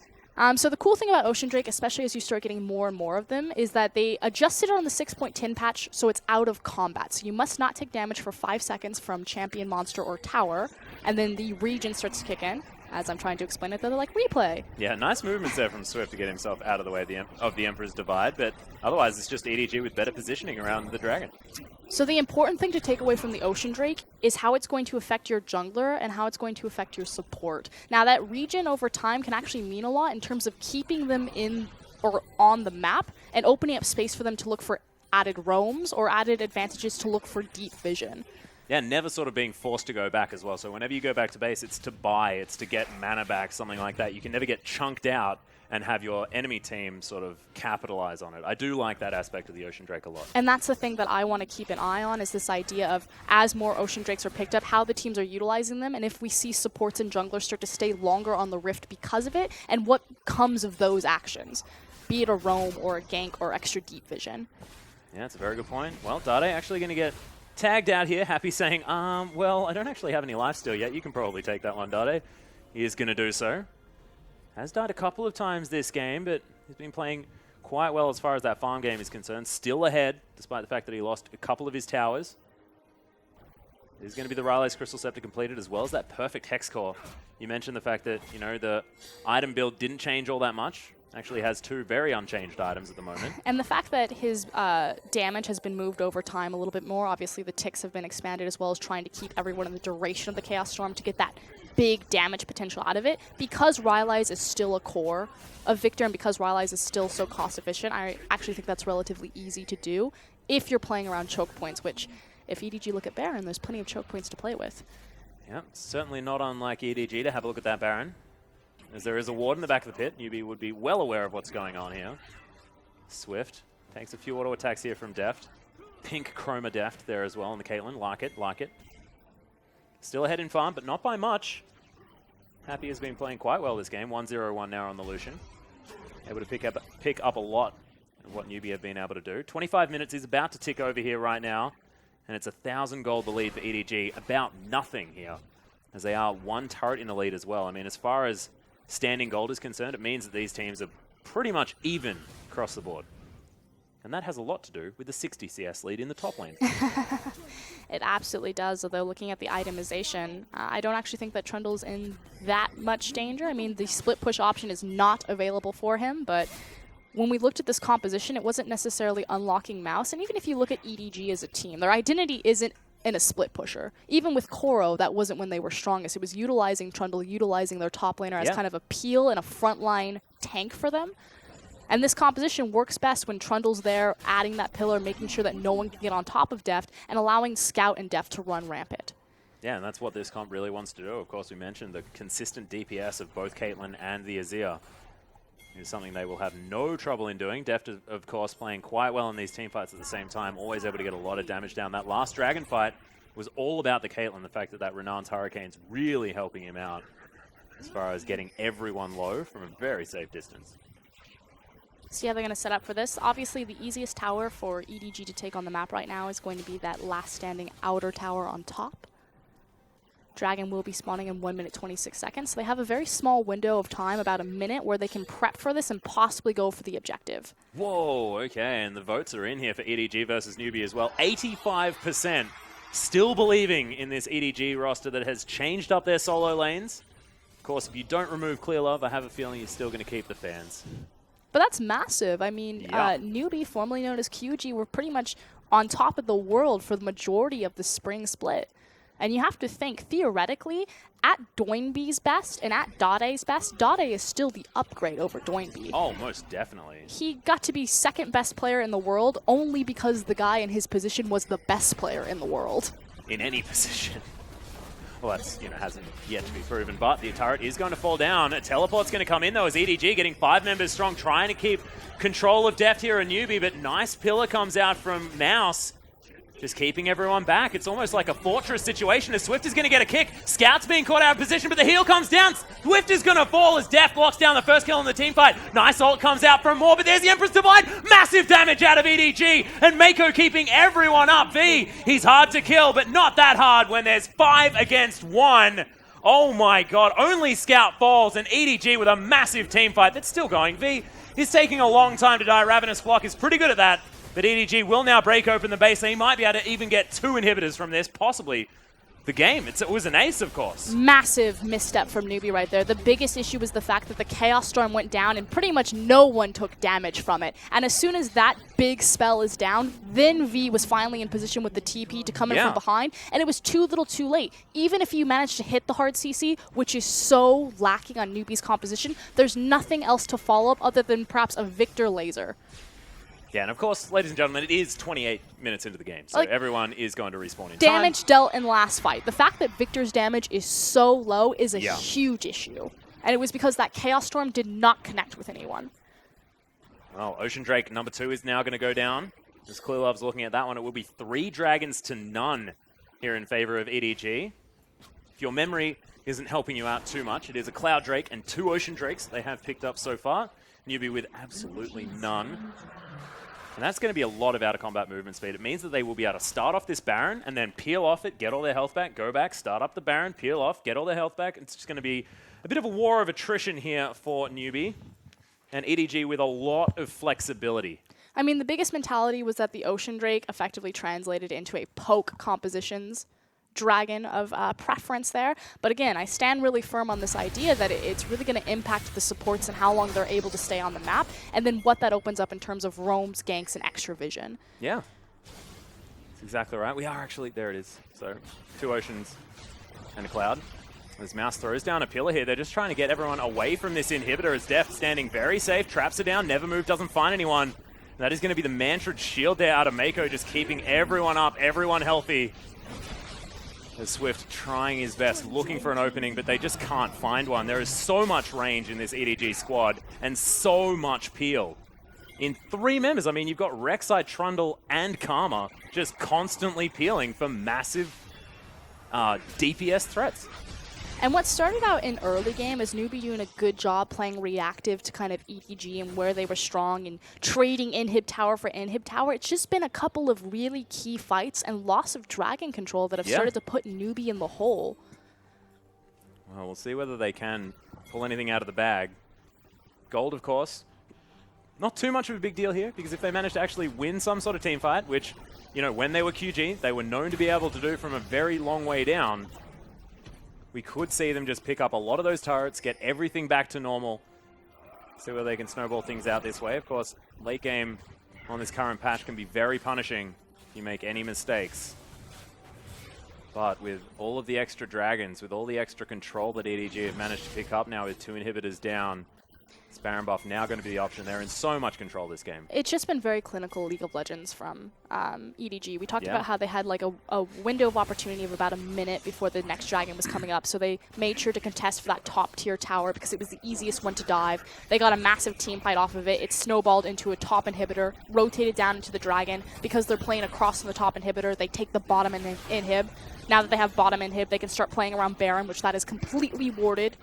So the cool thing about Ocean Drake, especially as you start getting more and more of them, is that they adjusted on the 6.10 patch, so it's out of combat. So you must not take damage for 5 seconds from champion, monster, or tower, and then the regen starts to kick in. As I'm trying to explain it, they're like replay. Yeah, nice movements there from Swift to get himself out of the way of the Emperor's Divide, but otherwise it's just EDG with better positioning around the Dragon. So the important thing to take away from the Ocean Drake is how it's going to affect your jungler and how it's going to affect your support. Now that regen over time can actually mean a lot in terms of keeping them in or on the map and opening up space for them to look for added roams or added advantages to look for deep vision. Yeah, never sort of being forced to go back as well. So whenever you go back to base, it's to buy, it's to get mana back, something like that. You can never get chunked out and have your enemy team sort of capitalize on it. I do like that aspect of the Ocean Drake a lot. And that's the thing that I want to keep an eye on is this idea of as more Ocean Drakes are picked up, how the teams are utilizing them, and if we see supports and junglers start to stay longer on the Rift because of it, and what comes of those actions, be it a roam or a gank or extra deep vision. Yeah, that's a very good point. Well, Dade actually going to get tagged out here. Happy saying, well, I don't actually have any lifesteal yet. You can probably take that one, Dade. He is going to do so. Has died a couple of times this game, but he's been playing quite well as far as that farm game is concerned. Still ahead, despite the fact that he lost a couple of his towers. It is going to be the Ryze's Crystal Scepter completed, as well as that perfect Hex Core. You mentioned the fact that, you know, the item build didn't change all that much. Actually has 2 very unchanged items at the moment. And the fact that his damage has been moved over time a little bit more. Obviously, the ticks have been expanded as well as trying to keep everyone in the duration of the Chaos Storm to get that big damage potential out of it. Because Ryze is still a core of Viktor and because Ryze is still so cost efficient, I actually think that's relatively easy to do if you're playing around choke points, which if EDG look at Baron, there's plenty of choke points to play with. Yeah, certainly not unlike EDG to have a look at that Baron. As there is a ward in the back of the pit. Newbee would be well aware of what's going on here. Swift takes a few auto attacks here from Deft. Pink Chroma Deft there as well on the Caitlyn. Like it, like it. Still ahead in farm, but not by much. Happy has been playing quite well this game. 1-0-1 now on the Lucian. Able to pick up a lot of what Newbee have been able to do. 25 minutes is about to tick over here right now, and it's 1,000 gold the lead for EDG. About nothing here, as they are 1 turret in the lead as well. I mean, as far as standing gold is concerned, it means that these teams are pretty much even across the board. And that has a lot to do with the 60 CS lead in the top lane. It absolutely does, although looking at the itemization, I don't actually think that Trundle's in that much danger. I mean, the split push option is not available for him, but when we looked at this composition, it wasn't necessarily unlocking Mouse. And even if you look at EDG as a team, their identity isn't in a split pusher. Even with Koro, that wasn't when they were strongest. It was utilizing Trundle, utilizing their top laner as kind of a peel and a frontline tank for them. And this composition works best when Trundle's there, adding that pillar, making sure that no one can get on top of Deft, and allowing Scout and Deft to run rampant. Yeah, and that's what this comp really wants to do. Of course, we mentioned the consistent DPS of both Caitlyn and the Azir is something they will have no trouble in doing. Deft, of course, playing quite well in these teamfights at the same time, always able to get a lot of damage down. That last Dragon fight was all about the Caitlyn, the fact that Renan's Hurricane's really helping him out as far as getting everyone low from a very safe distance. So yeah, they're going to set up for this. Obviously, the easiest tower for EDG to take on the map right now is going to be that last standing outer tower on top. Dragon will be spawning in 1 minute 26 seconds. So they have a very small window of time, about a minute, where they can prep for this and possibly go for the objective. Whoa, okay, and the votes are in here for EDG versus Newbee as well. 85% still believing in this EDG roster that has changed up their solo lanes. Of course, if you don't remove Clearlove, I have a feeling you're still going to keep the fans. But that's massive. I mean, Newbee, formerly known as QG, were pretty much on top of the world for the majority of the spring split. And you have to think, theoretically, at Doinbee's best and at Dade's best, Dade is still the upgrade over Doinbee. Oh, most definitely. He got to be second best player in the world only because the guy in his position was the best player in the world. In any position. Well, that's, hasn't yet to be proven, but the turret is going to fall down. A teleport's going to come in, though, as EDG getting 5 members strong, trying to keep control of Deft here in Newbee, but nice pillar comes out from Mouse, just keeping everyone back. It's almost like a fortress situation as Swift is going to get a kick. Scout's being caught out of position, but the heal comes down. Swift is going to fall as Deft locks down the first kill in the team fight. Nice ult comes out from More, but there's the Empress Divide. Massive damage out of EDG, and Meiko keeping everyone up. V, he's hard to kill, but not that hard when there's 5 against 1. Oh my god, only Scout falls, and EDG with a massive team fight that's still going. V is taking a long time to die. Ravenous Flock is pretty good at that. But EDG will now break open the base, and he might be able to even get 2 inhibitors from this, possibly the game. It was an ace, of course. Massive misstep from Newbee right there. The biggest issue was the fact that the Chaos Storm went down, and pretty much no one took damage from it. And as soon as that big spell is down, then V was finally in position with the TP to come in from behind, and it was too little too late. Even if you manage to hit the hard CC, which is so lacking on Newbee's composition, there's nothing else to follow up other than perhaps a Viktor laser. Yeah, and of course, ladies and gentlemen, it is 28 minutes into the game, so everyone is going to respawn in damage time. Dealt in last fight. The fact that Viktor's damage is so low is a huge issue. And it was because that Chaos Storm did not connect with anyone. Well, Ocean Drake number 2 is now going to go down. As Clearlove's looking at that one, it will be 3 dragons to none here in favor of EDG. If your memory isn't helping you out too much, it is a Cloud Drake and 2 Ocean Drakes they have picked up so far. Newbee with absolutely none. And that's going to be a lot of out-of-combat movement speed. It means that they will be able to start off this Baron and then peel off it, get all their health back, go back, start up the Baron, peel off, get all their health back. It's just going to be a bit of a war of attrition here for Newbee. And EDG with a lot of flexibility. I mean, the biggest mentality was that the Ocean Drake effectively translated into a poke compositions dragon of preference there. But again, I stand really firm on this idea that it's really going to impact the supports and how long they're able to stay on the map, and then what that opens up in terms of roams, ganks, and extra vision. Yeah. That's exactly right. We are actually, there it is. So 2 Oceans and a Cloud. As Mouse throws down a pillar here, they're just trying to get everyone away from this inhibitor as Deft standing very safe, traps it down, never move, doesn't find anyone. And that is going to be the Mantrid shield there out of Meiko, just keeping everyone up, everyone healthy. As Swift trying his best, looking for an opening, but they just can't find one. There is so much range in this EDG squad, and so much peel. In 3 members, I mean, you've got Rek'Sai, Trundle, and Karma just constantly peeling for massive DPS threats. And what started out in early game is Newbee doing a good job playing reactive to kind of EDG and where they were strong and trading inhib tower for inhib tower. It's just been a couple of really key fights and loss of dragon control that have started to put Newbee in the hole. Well, we'll see whether they can pull anything out of the bag. Gold, of course, not too much of a big deal here, because if they manage to actually win some sort of team fight, which, you know, when they were QG, they were known to be able to do from a very long way down, we could see them just pick up a lot of those turrets, get everything back to normal, see whether they can snowball things out this way. Of course, late game on this current patch can be very punishing if you make any mistakes. But with all of the extra dragons, with all the extra control that EDG have managed to pick up now with 2 inhibitors down, this Baron buff now going to be the option. They're in so much control this game. It's just been very clinical League of Legends from EDG. We talked about how they had like a window of opportunity of about a minute before the next dragon was coming up, so they made sure to contest for that top tier tower because it was the easiest one to dive. They got a massive team fight off of it. It snowballed into a top inhibitor, rotated down into the dragon. Because they're playing across from the top inhibitor, they take the bottom inhib. Now that they have bottom inhib, they can start playing around Baron, which that is completely warded.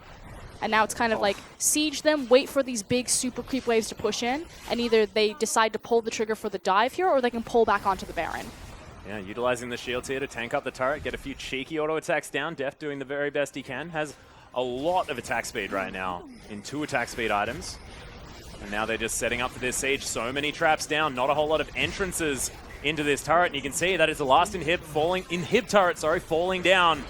And now it's kind of like siege them, wait for these big super creep waves to push in, and either they decide to pull the trigger for the dive here, or they can pull back onto the Baron. Yeah, utilizing the shields here to tank up the turret, get a few cheeky auto attacks down. Deft doing the very best he can. Has a lot of attack speed right now in 2 attack speed items. And now they're just setting up for this siege. So many traps down, not a whole lot of entrances into this turret. And you can see that is the last inhib turret, falling down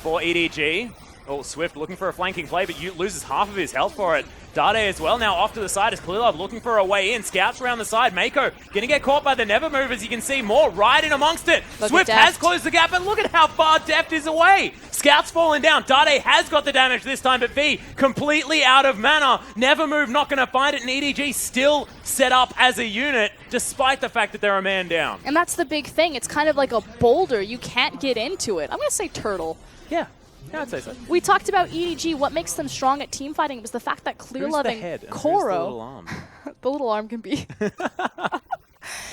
for EDG. Oh, Swift looking for a flanking play, but loses half of his health for it. Dade as well now off to the side as Clearlove looking for a way in. Scouts around the side. Meiko gonna get caught by the Never Movers. You can see more right in amongst it. Swift has closed the gap, and look at how far Deft is away. Scouts falling down. Dade has got the damage this time, but V completely out of mana. Never Move not gonna find it, and EDG still set up as a unit, despite the fact that they're a man down. And that's the big thing. It's kind of like a boulder. You can't get into it. I'm gonna say turtle. Yeah. Yeah, I'd say so. We talked about EDG. What makes them strong at team fighting was the fact that Clearlove and Koro, the little arm can be,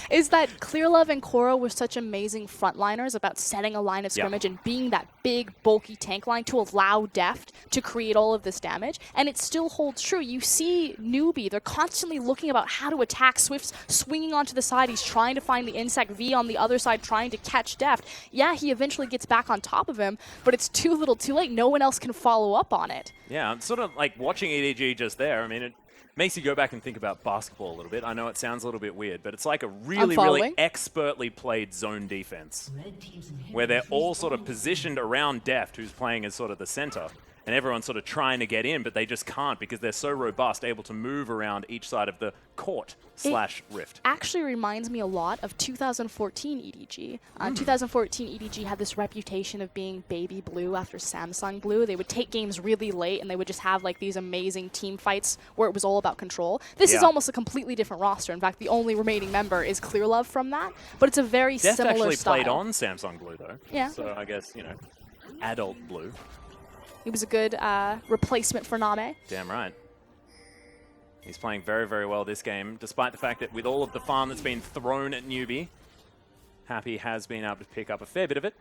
is that Clearlove and Koro were such amazing frontliners about setting a line of scrimmage and being that big, bulky tank line to allow Deft to create all of this damage. And it still holds true. You see Newbee, they're constantly looking about how to attack. Swift's swinging onto the side. He's trying to find the insect. V on the other side trying to catch Deft. Yeah, he eventually gets back on top of him, but it's too little too late. No one else can follow up on it. Yeah, I'm sort of like watching EDG just there. I mean, it makes you go back and think about basketball a little bit. I know it sounds a little bit weird, but it's like a really, really expertly played zone defense where they're all sort of positioned around Deft, who's playing as sort of the center, and everyone's sort of trying to get in, but they just can't because they're so robust, able to move around each side of the court / rift. Actually reminds me a lot of 2014 EDG. 2014 EDG had this reputation of being baby blue after Samsung blue. They would take games really late and they would just have like these amazing team fights where it was all about control. This is almost a completely different roster. In fact, the only remaining member is Clearlove from that, but it's a very Deft similar actually style. played on Samsung blue though. Yeah. So I guess, you know, adult blue. He was a good replacement for Name. Damn right. He's playing very, very well this game, despite the fact that with all of the farm that's been thrown at Newbee, Happy has been able to pick up a fair bit of it,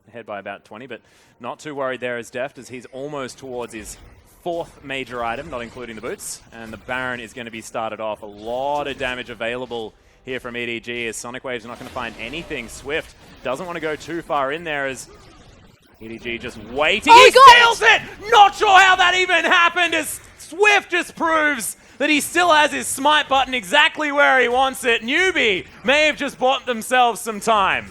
ahead by about 20, but not too worried there as Deft, as he's almost towards his 4th major item, not including the boots, and the Baron is going to be started off. A lot of damage available here from EDG, as Sonic Wave's not going to find anything. Swift doesn't want to go too far in there, as EDG just waiting. He steals it! Not sure how that even happened, as Swift just proves that he still has his smite button exactly where he wants it. Newbee may have just bought themselves some time.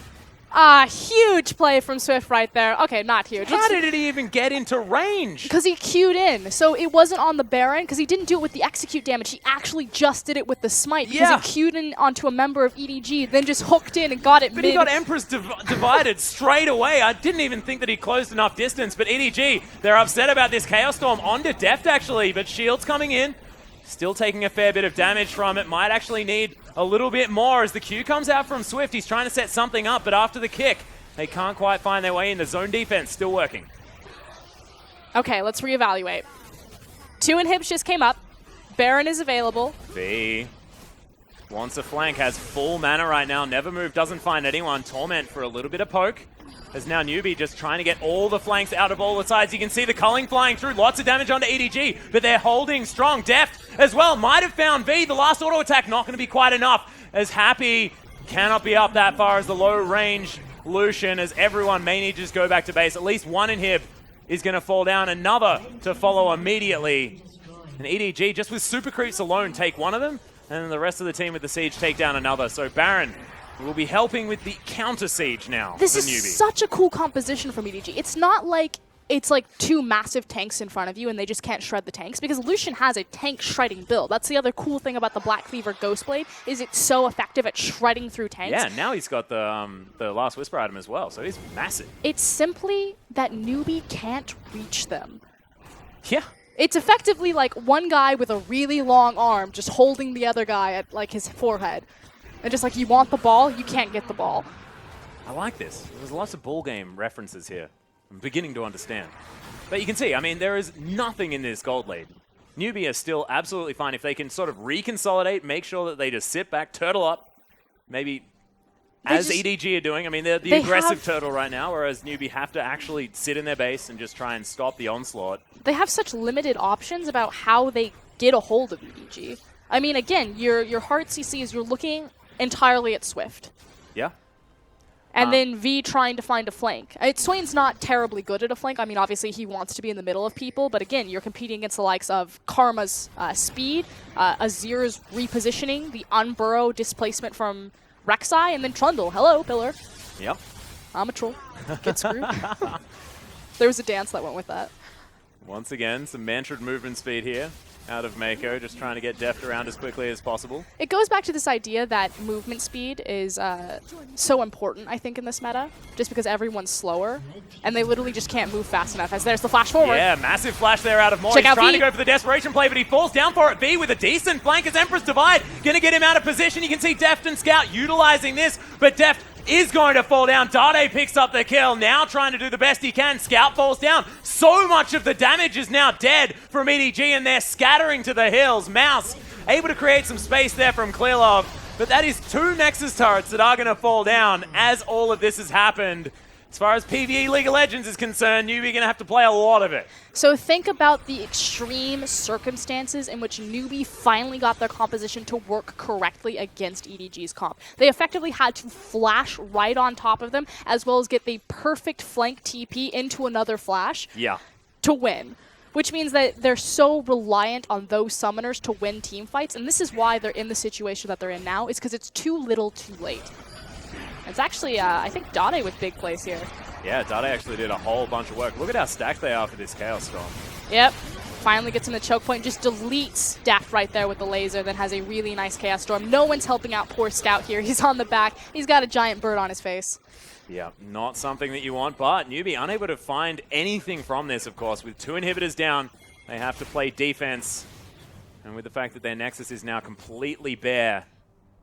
Huge play from Swift right there. Okay, not huge. How did he even get into range? Because he queued in. So it wasn't on the Baron, because he didn't do it with the execute damage. He actually just did it with the smite, because he queued in onto a member of EDG, then just hooked in and got it But mid. he got Empress divided straight away. I didn't even think that he closed enough distance, but EDG, they're upset about this Chaos Storm onto Deft actually, but Shield's coming in. Still taking a fair bit of damage from it. Might actually need a little bit more as the Q comes out from Swift. He's trying to set something up, but after the kick, they can't quite find their way in. The zone defense still working. Okay, let's reevaluate. 2 inhibs just came up. Baron is available. V wants a flank, has full mana right now. Never Move, doesn't find anyone. Torment for a little bit of poke. As now Newbee just trying to get all the flanks out of all the sides. You can see the culling flying through. Lots of damage onto EDG, but they're holding strong. Deft as well might have found V. The last auto attack not going to be quite enough, as Happy cannot be up that far as the low range Lucian, as everyone may need to just go back to base. At least one inhib is going to fall down. Another to follow immediately. And EDG, just with super creeps alone, take one of them, and then the rest of the team with the siege take down another. So Baron will be helping with the counter siege now. This is Newbee. such a cool composition from EDG. It's not like it's like two massive tanks in front of you and they just can't shred the tanks, because Lucian has a tank shredding build. That's the other cool thing about the Black Cleaver Ghostblade, is it's so effective at shredding through tanks. Yeah, now he's got the Last Whisper item as well, so he's massive. It's simply that Newbee can't reach them. Yeah. It's effectively like one guy with a really long arm just holding the other guy at like his forehead. And just like, you want the ball, you can't get the ball. I like this. There's lots of ball game references here. I'm beginning to understand. But you can see, I mean, there is nothing in this gold lead. Newbee is still absolutely fine if they can sort of reconsolidate, make sure that they just sit back, turtle up, maybe as EDG are doing. I mean, they're the aggressive turtle right now, whereas Newbee have to actually sit in their base and just try and stop the onslaught. They have such limited options about how they get a hold of EDG. I mean, again, your hard CC is you're looking entirely at Swift. Yeah. And then V trying to find a flank. Swain's not terribly good at a flank. I mean, obviously he wants to be in the middle of people, but again, you're competing against the likes of Karma's speed, Azir's repositioning, the unburrow displacement from Rek'Sai, and then Trundle. Hello, Pillar. Yep. I'm a troll. Get screwed. There was a dance that went with that. Once again, some mantraed movement speed here out of Meiko, just trying to get Deft around as quickly as possible. It goes back to this idea that movement speed is so important, I think, in this meta, just because everyone's slower, and they literally just can't move fast enough. As there's the flash forward. Yeah, massive flash there out of Mor. He's trying to go for the desperation play, but he falls down for it. V with a decent flank as Empress Divide. Going to get him out of position. You can see Deft and Scout utilizing this, but Deft is going to fall down. Dade picks up the kill, now trying to do the best he can. Scout falls down. So much of the damage is now dead from EDG, and they're scattering to the hills. Mouse able to create some space there from Clearlove, but that is two Nexus turrets that are going to fall down as all of this has happened. As far as PvE League of Legends is concerned, Newbee going to have to play a lot of it. So think about the extreme circumstances in which Newbee finally got their composition to work correctly against EDG's comp. They effectively had to flash right on top of them, as well as get the perfect flank TP into another flash to win. Which means that they're so reliant on those summoners to win team fights, and this is why they're in the situation that they're in now, is because it's too little too late. It's actually, I think, Dade with big plays here. Yeah, Dade actually did a whole bunch of work. Look at how stacked they are for this Chaos Storm. Yep. Finally gets in the choke point, just deletes Deft right there with the laser, then has a really nice Chaos Storm. No one's helping out poor Scout here. He's on the back. He's got a giant bird on his face. Yeah, not something that you want, but Newbee unable to find anything from this, of course. With two inhibitors down, they have to play defense. And with the fact that their Nexus is now completely bare,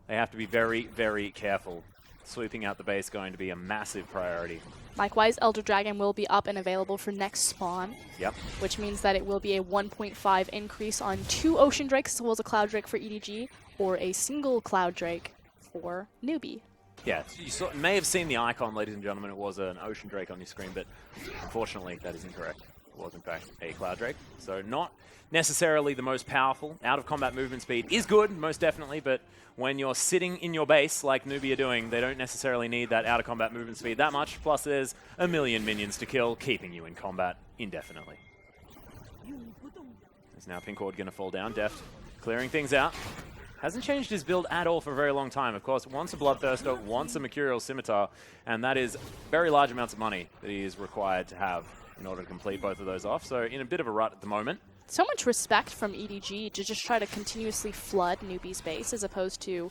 they have to be very, very careful. Sweeping out the base going to be a massive priority. Likewise, Elder Dragon will be up and available for next spawn. Yep. Which means that it will be a 1.5 increase on 2 Ocean Drakes, as well as a Cloud Drake for EDG, or a single Cloud Drake for Newbee. Yeah, you may have seen the icon, ladies and gentlemen. It was an Ocean Drake on your screen, but unfortunately that is incorrect. It was, in fact, a Cloud Drake. So not necessarily the most powerful. Out-of-combat movement speed is good, most definitely, but when you're sitting in your base, like Newbee are doing, they don't necessarily need that out-of-combat movement speed that much, plus there's a million minions to kill, keeping you in combat indefinitely. Is now Pinkward going to fall down. Deft clearing things out. Hasn't changed his build at all for a very long time. Of course, wants a Bloodthirster, wants a Mercurial Scimitar, and that is very large amounts of money that he is required to have in order to complete both of those off. So in a bit of a rut at the moment. So much respect from EDG to just try to continuously flood Newbee's base as opposed to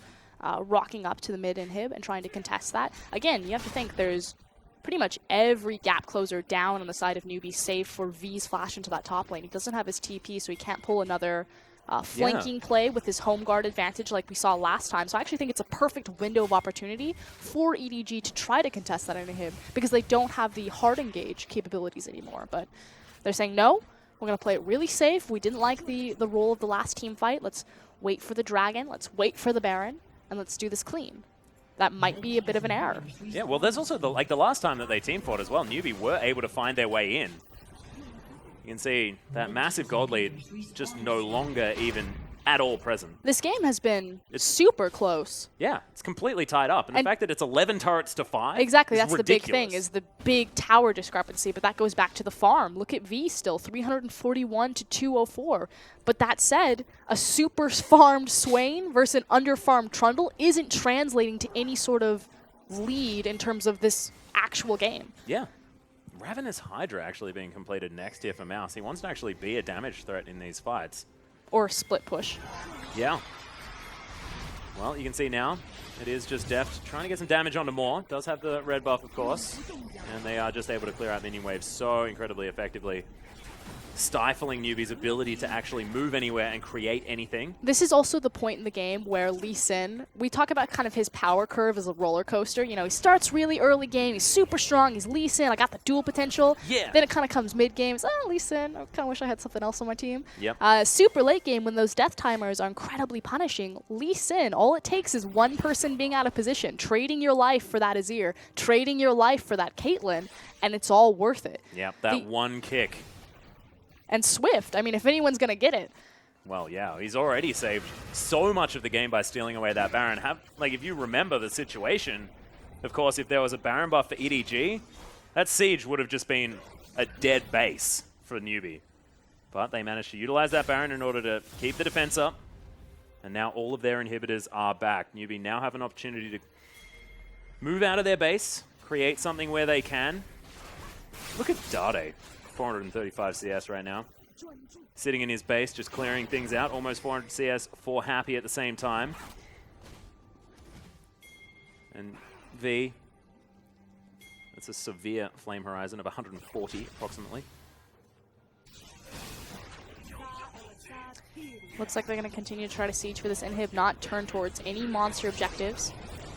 rocking up to the mid inhib and trying to contest that. Again, you have to think there's pretty much every gap closer down on the side of Newbee, save for V's flash into that top lane. He doesn't have his TP, so he can't pull another flanking play with his home guard advantage like we saw last time. So I actually think it's a perfect window of opportunity for EDG to try to contest that inhib because they don't have the hard engage capabilities anymore. But they're saying, no, we're going to play it really safe. We didn't like the role of the last team fight. Let's wait for the dragon. Let's wait for the Baron. And let's do this clean. that might be a bit of an error. Yeah, well, there's also the last time that they team fought as well, Newbee were able to find their way in. You can see that massive gold lead just no longer even at all present. This game has been super close. Yeah, it's completely tied up. And the fact that it's 11 turrets to 5 Exactly, is that's ridiculous. the big thing, is the big tower discrepancy, but that goes back to the farm. Look at V still, 341 to 204. But that said, a super farmed Swain versus an under-farmed Trundle isn't translating to any sort of lead in terms of this actual game. Yeah. Ravenous Hydra actually being completed next here for Mouse. He wants to actually be a damage threat in these fights. Or split push. Yeah. Well, you can see now, it is just Deft trying to get some damage onto Mor. Does have the red buff, of course. And they are just able to clear out minion waves so incredibly effectively, stifling Newbee's ability to actually move anywhere and create anything. This is also the point in the game where Lee Sin, we talk about kind of his power curve as a roller coaster. You know, he starts really early game, he's super strong, he's Lee Sin, I got the dual potential. Yeah. Then it kind of comes mid game, it's, Lee Sin, I kind of wish I had something else on my team. Yep. Super late game when those death timers are incredibly punishing. Lee Sin, all it takes is one person being out of position, trading your life for that Azir, trading your life for that Caitlyn, and it's all worth it. Yep, that one kick. And Swift, I mean, if anyone's going to get it. Well, yeah, he's already saved so much of the game by stealing away that Baron. If you remember the situation, of course, if there was a Baron buff for EDG, that Siege would have just been a dead base for Newbee. But they managed to utilize that Baron in order to keep the defense up. And now all of their inhibitors are back. Newbee now have an opportunity to move out of their base, create something where they can. Look at Dade. 435 CS right now. Sitting in his base, just clearing things out. Almost 400 CS for Happy at the same time. And V, that's a severe flame horizon of 140 approximately. Looks like they're going to continue to try to siege for this inhib, not turn towards any monster objectives.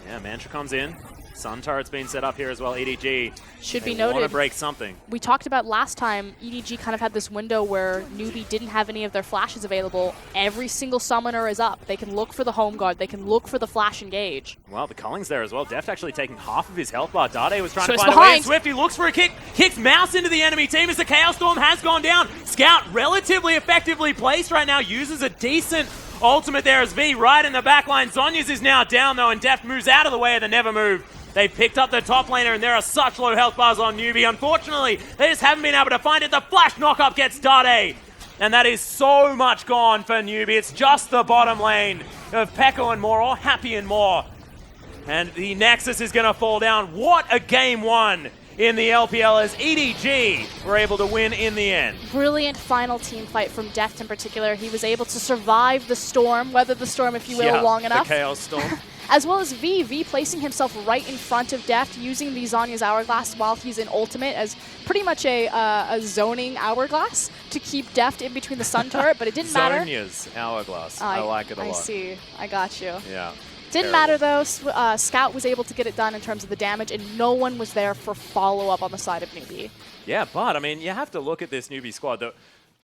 Yeah, Mantra comes in. Sun turret's been set up here as well. EDG should be noted. They want to break something. We talked about last time, EDG kind of had this window where Newbee didn't have any of their flashes available. Every single summoner is up. They can look for the home guard. They can look for the flash engage. Well, the Culling's there as well. Deft actually taking half of his health bar. Dade was trying to Swift's find a way. behind. Swift, he looks for a kick. Kicks Mouse into the enemy team as the Chaos Storm has gone down. Scout relatively effectively placed right now. Uses a decent ultimate there as V right in the back line. Zhonya's is now down though, and Deft moves out of the way of the never move. They've picked up the top laner, and there are such low health bars on Newbee. Unfortunately, they just haven't been able to find it. The flash knockup gets Dade, and that is so much gone for Newbee. It's just the bottom lane of Pekko and Mor, or Happy and Mor. And the Nexus is going to fall down. What a game one in the LPL as EDG were able to win in the end. Brilliant final team fight from Deft in particular. He was able to survive the storm, weather the storm, if you will, long enough. The Chaos Storm. As well as V placing himself right in front of Deft, using the Zhonya's Hourglass while he's in ultimate as pretty much a zoning Hourglass to keep Deft in between the Sun turret, but it didn't matter. Zhonya's Hourglass. I like it a lot. I see. I got you. Yeah. Didn't matter though. Scout was able to get it done in terms of the damage, and no one was there for follow-up on the side of Newbee. Yeah, but I mean, you have to look at this Newbee squad.